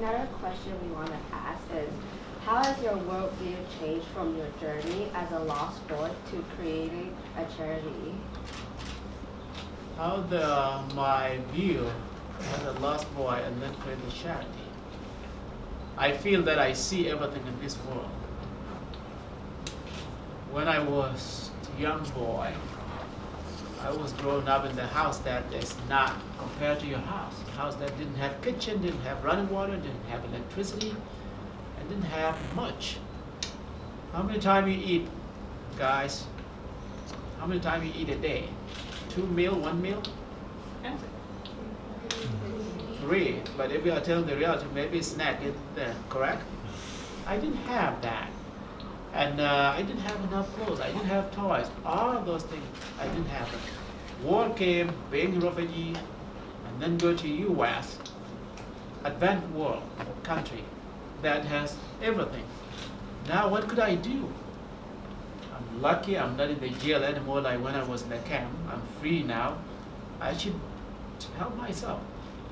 Another question we want to ask is, how has your worldview changed from your journey as a lost boy to creating a charity? My view as a lost boy and then create a charity. I feel that I see everything in this world. When I was a young boy, I was growing up in the house that is not compared to your house. A house that didn't have kitchen, didn't have running water, didn't have electricity, and didn't have much. How many times you eat, guys? How many times you eat a day? 2 meal, 1 meal? 3. But if you are telling the reality, maybe a snack is there, correct? I didn't have that. And I didn't have enough clothes. I didn't have toys. All of those things, I didn't have them. War came, being a refugee, and then go to U.S., advanced world country that has everything. Now what could I do? I'm lucky I'm not in the jail anymore like when I was in the camp. I'm free now. I should help myself.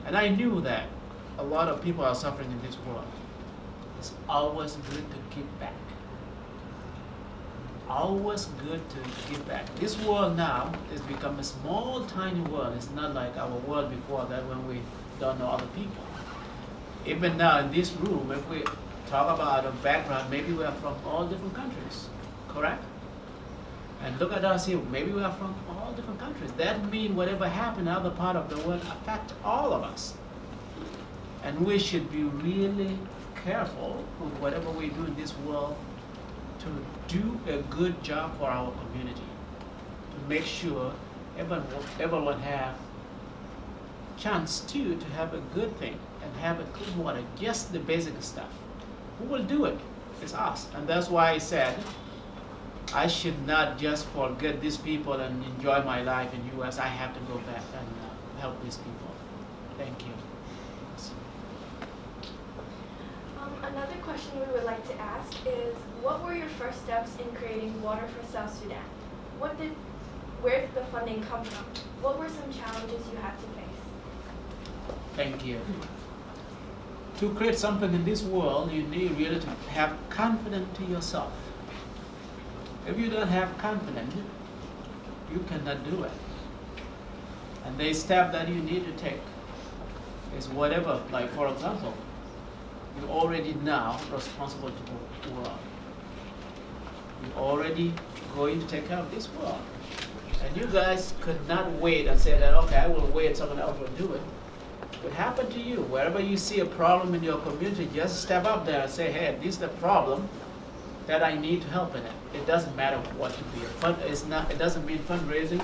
And I knew that a lot of people are suffering in this world. It's always good to give back. Always good to give back. This world now has become a small, tiny world. It's not like our world before that when we don't know other people. Even now in this room, if we talk about our background, maybe we are from all different countries, correct? And look at us here, maybe we are from all different countries. That means whatever happened in other part of the world affect all of us. And we should be really careful with whatever we do in this world to do a good job for our community, to make sure everyone have chance to have a good thing and have a clean water, just the basic stuff. Who will do it? It's us. And that's why I said I should not just forget these people and enjoy my life in U.S. I have to go back and help these people. Thank you. Another question we would like to ask is, what were your first steps in creating Water for South Sudan? Where did the funding come from? What were some challenges you had to face? Thank you. To create something in this world, you need really to have confidence to yourself. If you don't have confidence, you cannot do it. And the step that you need to take is whatever, like for example, you're already now responsible to the world. You're already going to take care of this world. And you guys could not wait and say that, okay, I will wait, someone else will do it. It would happen to you. Wherever you see a problem in your community, just step up there and say, hey, this is the problem that I need to help in it. It doesn't matter what to be. It doesn't mean fundraising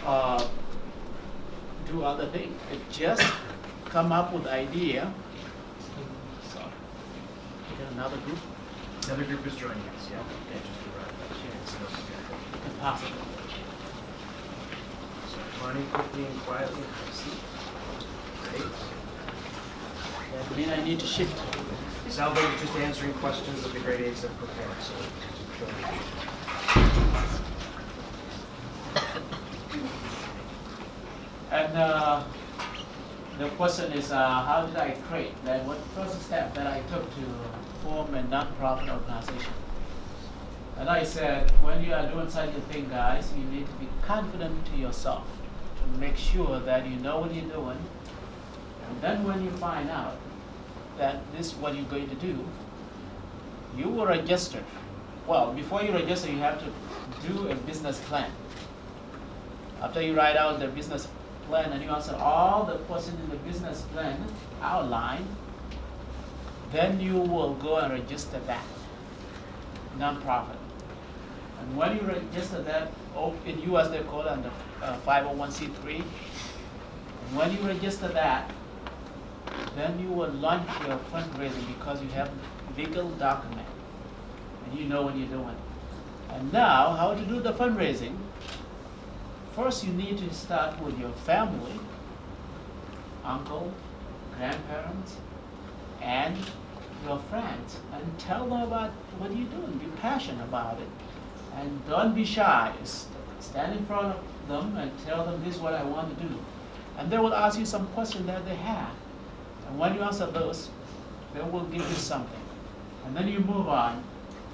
or do other things. It just come up with idea. So, get another group. Another group is joining us, yeah. Okay, just arrived. Impossible. So, Money quickly and quietly, have a seat. Great. That means I need to shift. Salva is just answering questions that the grade 8s have prepared, so And the question is, how did I create that? What first step that I took to form a non-profit organization? And I said, when you are doing such a thing, guys, you need to be confident to yourself to make sure that you know what you're doing. And then when you find out that this is what you're going to do, you will register. Well, before you register, you have to do a business plan. After you write out the business plan and you answer all the questions in the business plan outline, then you will go and register that nonprofit. And when you register that, in US they call it under 501c3. And when you register that, then you will launch your fundraising because you have legal document and you know what you're doing. And now, how to do the fundraising? First, you need to start with your family, uncle, grandparents, and your friends, and tell them about what you're doing. Be passionate about it, and don't be shy. Stand in front of them and tell them this is what I want to do. And they will ask you some questions that they have. And And when you answer those, they will give you something. And then you move on,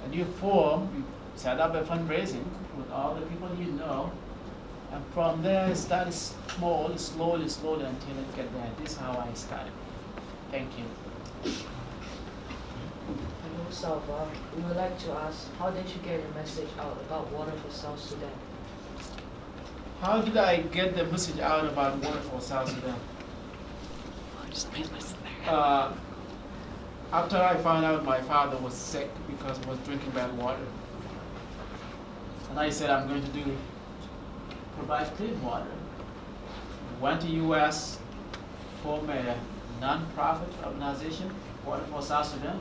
and you set up a fundraising with all the people you know, and from there it starts small, slowly until it gets there. This is how I started. Thank you. Hello, Salva. We would like to ask, how did you get your message out about water for South Sudan? How did I get the message out about water for South Sudan? After I found out my father was sick because he was drinking bad water, and I said I'm going to provide clean water. Went to U.S., formed a non-profit organization, Water for South Sudan,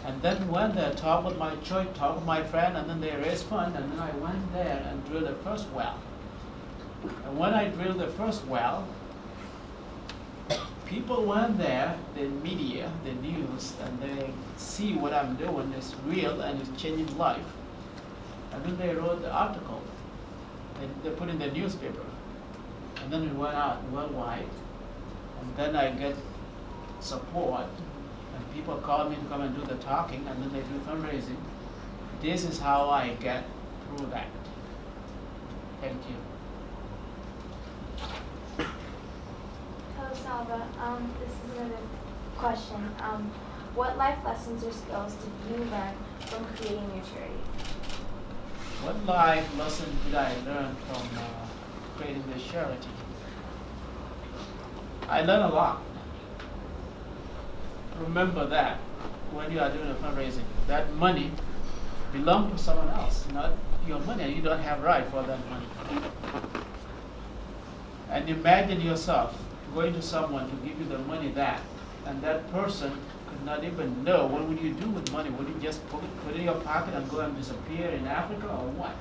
and then went there, talked with my church, talked with my friend, and then they raised funds, and then I went there and drilled the first well. And when I drilled the first well, people went there, the media, the news, and they see what I'm doing is real and it's changing life. And then they wrote the article. They put in the newspaper. And then it went out worldwide. And then I get support. And people call me to come and do the talking, and then they do fundraising. This is how I get through that. Thank you. Hello, Salva. This is another question. What life lessons or skills did you learn from creating your charity? What life lesson did I learn from creating this charity? I learned a lot. Remember that when you are doing a fundraising, that money belongs to someone else, not your money, and you don't have right for that money. And imagine yourself going to someone to give you the money and that person could not even know what would you do with money. Would you just put it in your pocket and go and disappear in Africa or what?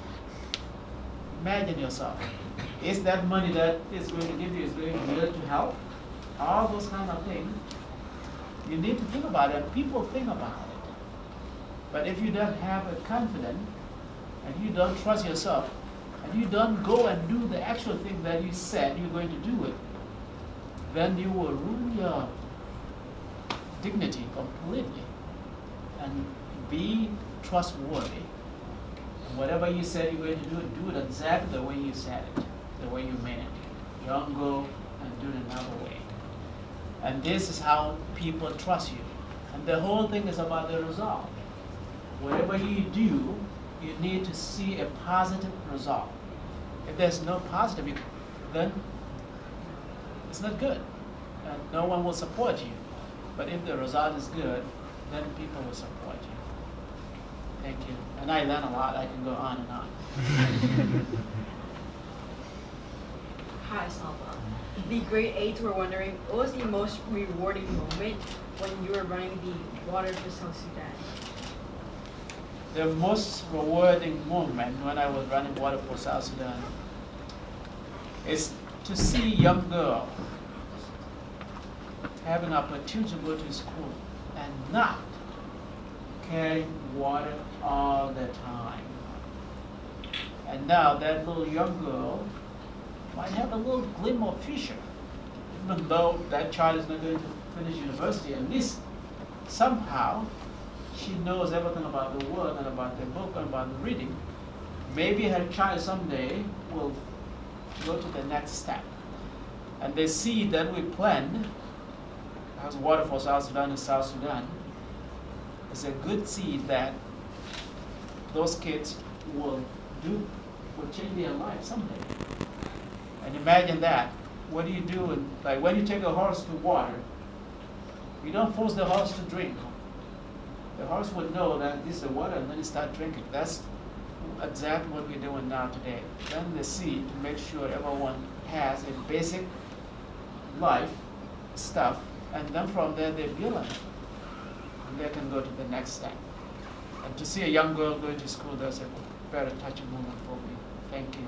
Imagine yourself. Is that money that is going to give you is going to be able to help? All those kind of things. You need to think about it. People think about it. But if you don't have a confidence and you don't trust yourself and you don't go and do the actual thing that you said you're going to do it, then you will ruin your dignity completely and be trustworthy. And whatever you said you're going to do it exactly the way you said it, the way you meant it. Don't go and do it another way. And this is how people trust you. And the whole thing is about the result. Whatever you do, you need to see a positive result. If there's no positive, then it's not good. And no one will support you. But if the result is good, then people will support you. Thank you. And I learn a lot. I can go on and on. Hi, Salva. The grade 8s were wondering, what was the most rewarding moment when you were running the Water for South Sudan? The most rewarding moment when I was running Water for South Sudan is to see young girl have an opportunity to go to school and not carry water all the time. And now that little young girl might have a little glimmer of future. Even though that child is not going to finish university, at least somehow she knows everything about the world and about the book and about the reading. Maybe her child someday will go to the next step. And the seed that we plant as Water for South Sudan in South Sudan is a good seed that those kids will change their life someday. And imagine that. What do you do? Like when you take a horse to water, you don't force the horse to drink. The horse would know that this is the water and then it start drinking. That's exactly what we're doing now today. Then the seed to make sure everyone has a basic life stuff, and then from there they build on it. And they can go to the next step. And to see a young girl going to school, that's a very touching moment for me. Thank you.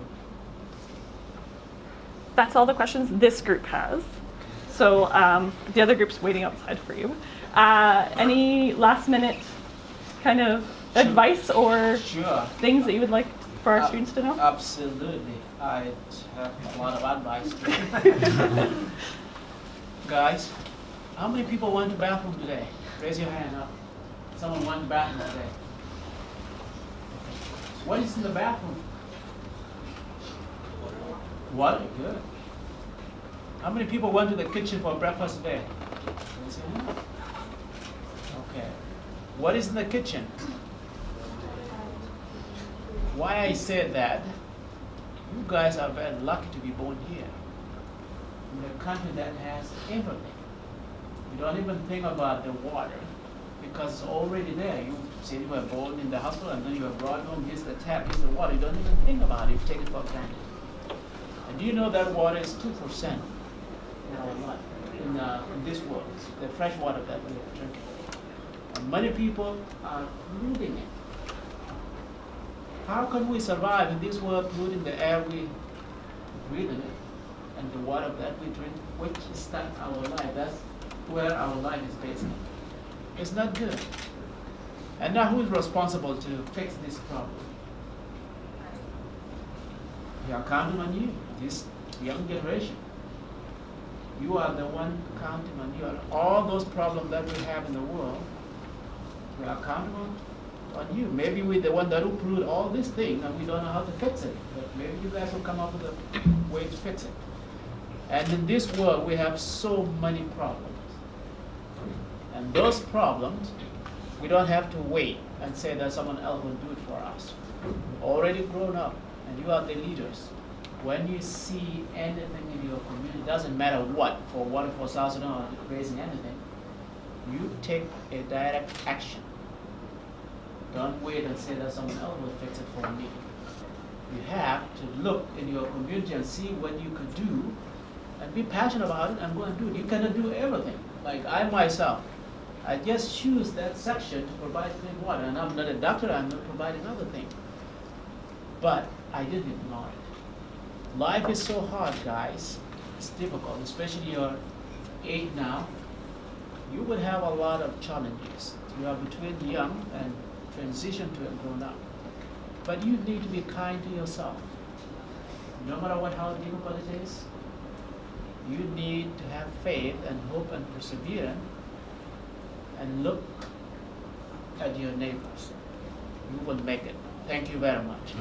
That's all the questions this group has. So the other group's waiting outside for you. Any last minute kind of advice or things that you would like for our students to know? Absolutely. I have a lot of advice. Guys, How many people went to the bathroom today? Raise your hand up. Someone went to the bathroom today. What is in the bathroom? Water, good. How many people went to the kitchen for breakfast today? Raise your hand. Okay. What is in the kitchen? Why I said that, you guys are very lucky to be born here. In a country that has everything. You don't even think about the water because it's already there. You say you were born in the hospital and then you were brought home, here's the tap, here's the water. You don't even think about it, you take it for granted. And do you know that water is 2% in our life, in this world, the fresh water that we are drinking. And many people are polluting it. How can we survive in this world polluting the air we breathe in it and the water that we drink, which is not our life? That's where our life is based on. It's not good. And now who is responsible to fix this problem? We are counting on you, this young generation. You are the one counting on you. And all those problems that we have in the world, we are counting on you. Maybe we're the one that will pollute all these things and we don't know how to fix it. But maybe you guys will come up with a way to fix it. And in this world, we have so many problems. And those problems, we don't have to wait and say that someone else will do it for us. You've already grown up, and you are the leaders. When you see anything in your community, doesn't matter what, for water for South Sudan or raising anything, you take a direct action. Don't wait and say that someone else will fix it for me. You have to look in your community and see what you could do and be passionate about it and go and do it. You cannot do everything. Like I myself, I just choose that section to provide clean water, and I'm not a doctor, I'm not providing other things. But I didn't ignore it. Life is so hard, guys. It's difficult, especially your age now. You will have a lot of challenges. You are between young and transition to a grown up. But you need to be kind to yourself. No matter how difficult it is, you need to have faith and hope and perseverance and look at your neighbors. You will make it. Thank you very much.